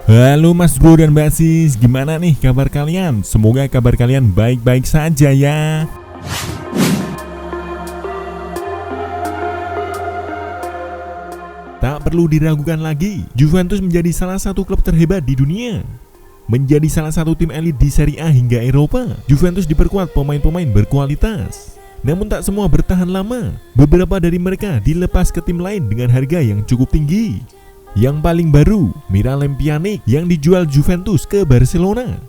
Halo Mas Bro dan Mbak Sis, gimana nih kabar kalian? Semoga kabar kalian baik-baik saja ya. Tak perlu diragukan lagi, Juventus menjadi salah satu klub terhebat di dunia. Menjadi salah satu tim elit di Serie A hingga Eropa, Juventus diperkuat pemain-pemain berkualitas. Namun tak semua bertahan lama, beberapa dari mereka dilepas ke tim lain dengan harga yang cukup tinggi. Yang paling baru, Miralem Pjanic yang dijual Juventus ke Barcelona.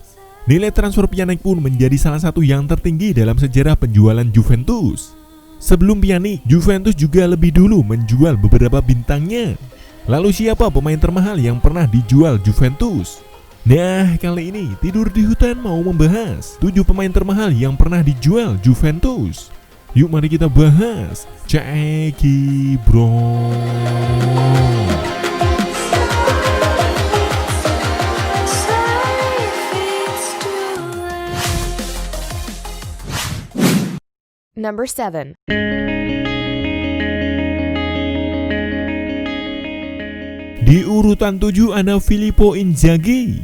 Nilai transfer Pjanic pun menjadi salah satu yang tertinggi dalam sejarah penjualan Juventus. Sebelum Pjanic, Juventus juga lebih dulu menjual beberapa bintangnya. Lalu siapa pemain termahal yang pernah dijual Juventus? Nah, kali ini Tidur di Hutan mau membahas 7 pemain termahal yang pernah dijual Juventus. Yuk mari kita bahas. Ceki bro. Number 7. Di urutan 7 ada Filippo Inzaghi.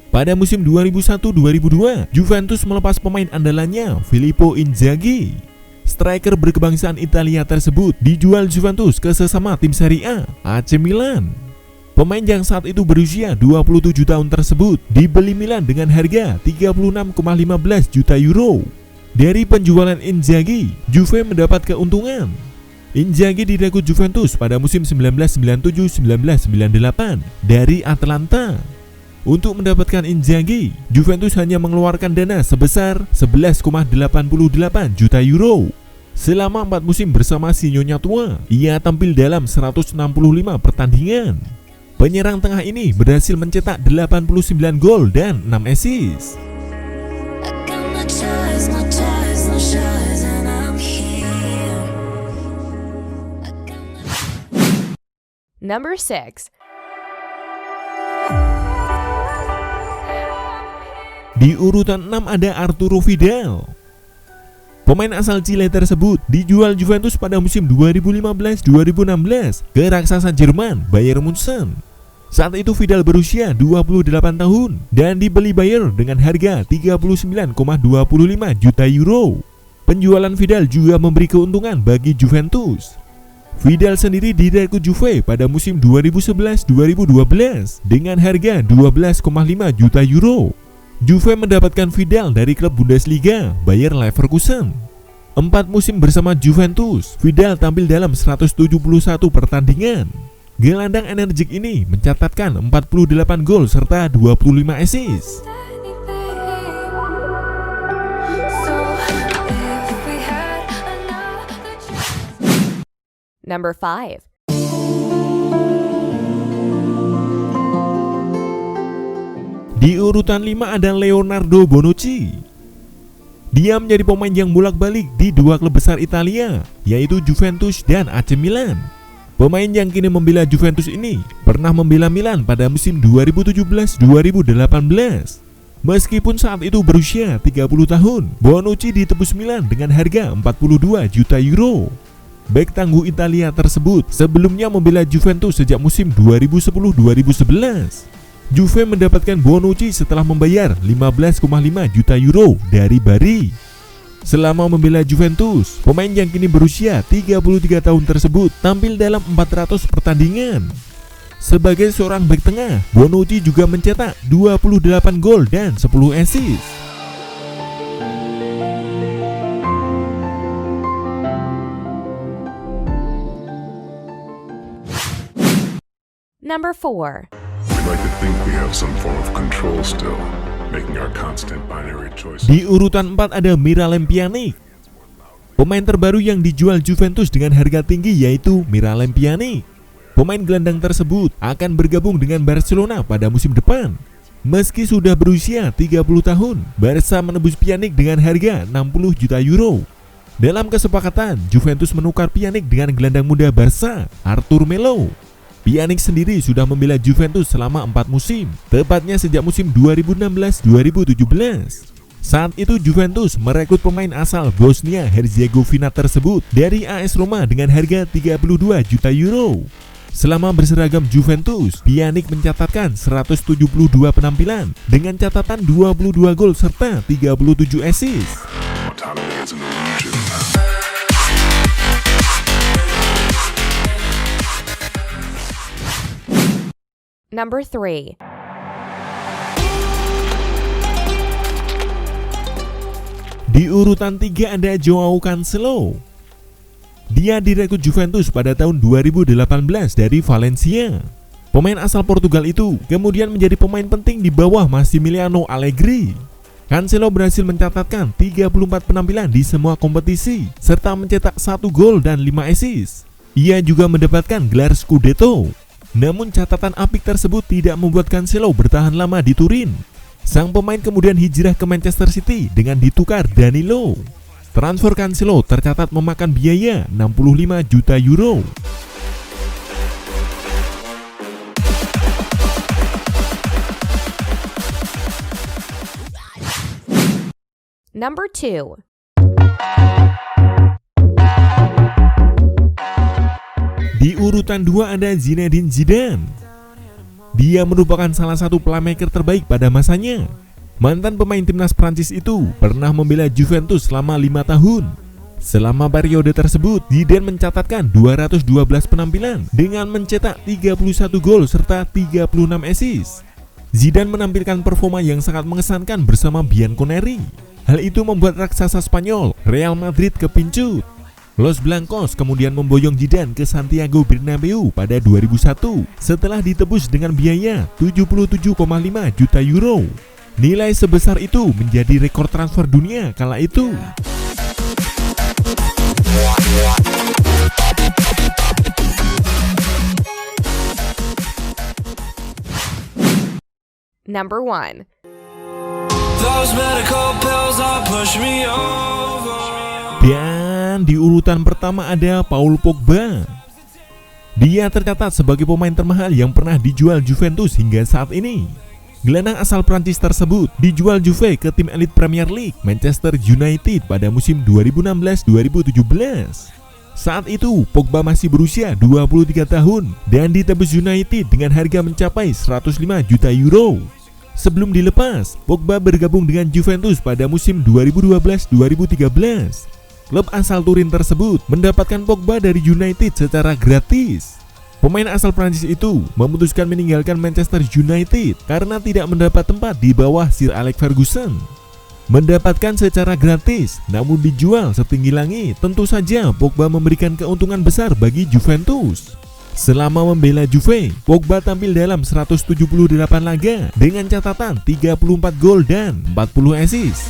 Pada musim 2001-2002, Juventus melepas pemain andalannya Filippo Inzaghi. Striker berkebangsaan Italia tersebut dijual Juventus ke sesama tim Serie A, AC Milan. Pemain yang saat itu berusia 27 tahun tersebut dibeli Milan dengan harga 36,15 juta euro. Dari penjualan Inzaghi, Juve mendapat keuntungan. Inzaghi direkrut Juventus pada musim 1997-1998 dari Atalanta. Untuk mendapatkan Inzaghi, Juventus hanya mengeluarkan dana sebesar 11,88 juta euro. Selama 4 musim bersama si Nyonya tua, ia tampil dalam 165 pertandingan. Penyerang tengah ini berhasil mencetak 89 gol dan 6 assist. Number 6. Di urutan 6 ada Arturo Vidal. Pemain asal Chile tersebut dijual Juventus pada musim 2015-2016 ke raksasa Jerman Bayern Munchen. Saat itu Vidal berusia 28 tahun dan dibeli Bayern dengan harga 39,25 juta euro. Penjualan Vidal juga memberi keuntungan bagi Juventus. Vidal sendiri direkrut Juve pada musim 2011-2012 dengan harga 12,5 juta euro. Juve mendapatkan Vidal dari klub Bundesliga Bayer Leverkusen. 4 musim bersama Juventus, Vidal tampil dalam 171 pertandingan. Gelandang energik ini mencatatkan 48 gol serta 25 assist. Number 5. Di urutan 5 ada Leonardo Bonucci. Dia menjadi pemain yang bolak-balik di 2 klub besar Italia, yaitu Juventus dan AC Milan. Pemain yang kini membela Juventus ini pernah membela Milan pada musim 2017-2018. Meskipun saat itu berusia 30 tahun, Bonucci ditebus Milan dengan harga 42 juta euro. Bek tangguh Italia tersebut sebelumnya membela Juventus sejak musim 2010-2011. Juve mendapatkan Bonucci setelah membayar 15,5 juta euro dari Bari. Selama membela Juventus, pemain yang kini berusia 33 tahun tersebut tampil dalam 400 pertandingan. Sebagai seorang bek tengah, Bonucci juga mencetak 28 gol dan 10 assist. Number 4. We like to think we have some form of control still, making our constant binary choices. Di urutan 4 ada Miralem Pjanic. Pemain terbaru yang dijual Juventus dengan harga tinggi yaitu Miralem Pjanic. Pemain gelandang tersebut akan bergabung dengan Barcelona pada musim depan. Meski sudah berusia 30 tahun, Barca menebus Pjanic dengan harga 60 juta euro. Dalam kesepakatan, Juventus menukar Pjanic dengan gelandang muda Barca, Artur Melo. Pjanic sendiri sudah membela Juventus selama 4 musim, tepatnya sejak musim 2016-2017. Saat itu Juventus merekrut pemain asal Bosnia Herzegovina tersebut dari AS Roma dengan harga 32 juta euro. Selama berseragam Juventus, Pjanic mencatatkan 172 penampilan dengan catatan 22 gol serta 37 assist. Autonomy is an illusion. Number 3. Di urutan 3 ada Joao Cancelo. Dia direkrut Juventus pada tahun 2018 dari Valencia. Pemain asal Portugal itu kemudian menjadi pemain penting di bawah Massimiliano Allegri. Cancelo berhasil mencatatkan 34 penampilan di semua kompetisi serta mencetak 1 gol dan 5 assist. Ia juga mendapatkan gelar Scudetto. Namun catatan apik tersebut tidak membuat Cancelo bertahan lama di Turin. Sang pemain kemudian hijrah ke Manchester City dengan ditukar Danilo. Transfer Cancelo tercatat memakan biaya 65 juta euro. Number 2. Di urutan 2 ada Zinedine Zidane. Dia merupakan salah satu playmaker terbaik pada masanya. Mantan pemain timnas Prancis itu pernah membela Juventus selama 5 tahun. Selama periode tersebut, Zidane mencatatkan 212 penampilan dengan mencetak 31 gol serta 36 assist. Zidane menampilkan performa yang sangat mengesankan bersama Bianconeri. Hal itu membuat raksasa Spanyol Real Madrid kepincut. Los Blancos kemudian memboyong Zidane ke Santiago Bernabeu pada 2001 setelah ditebus dengan biaya 77,5 juta euro. Nilai sebesar itu menjadi rekor transfer dunia kala itu. Number 1. Those medical pills all push me over. Dan di urutan pertama ada Paul Pogba. Dia tercatat sebagai pemain termahal yang pernah dijual Juventus hingga saat ini. Gelandang asal Prancis tersebut dijual Juve ke tim elit Premier League Manchester United pada musim 2016-2017. Saat itu Pogba masih berusia 23 tahun dan ditebus United dengan harga mencapai 105 juta euro. Sebelum dilepas, Pogba bergabung dengan Juventus pada musim 2012-2013. Klub asal Turin tersebut mendapatkan Pogba dari United secara gratis. Pemain asal Prancis itu memutuskan meninggalkan Manchester United karena tidak mendapat tempat di bawah Sir Alex Ferguson. Mendapatkan secara gratis, namun dijual setinggi langit, tentu saja Pogba memberikan keuntungan besar bagi Juventus. Selama membela Juve, Pogba tampil dalam 178 laga dengan catatan 34 gol dan 40 assist.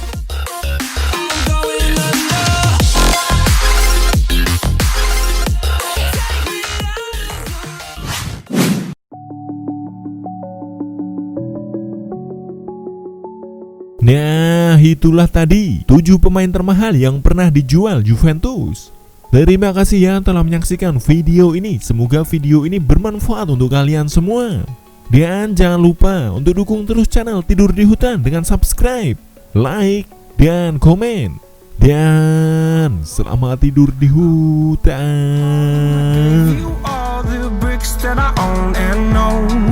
Nah, itulah tadi 7 pemain termahal yang pernah dijual Juventus. Terima kasih ya telah menyaksikan video ini. Semoga video ini bermanfaat untuk kalian semua. Dan jangan lupa untuk dukung terus channel Tidur di Hutan dengan subscribe, like, dan komen. Dan selamat tidur di hutan. All the bricks that I own and know.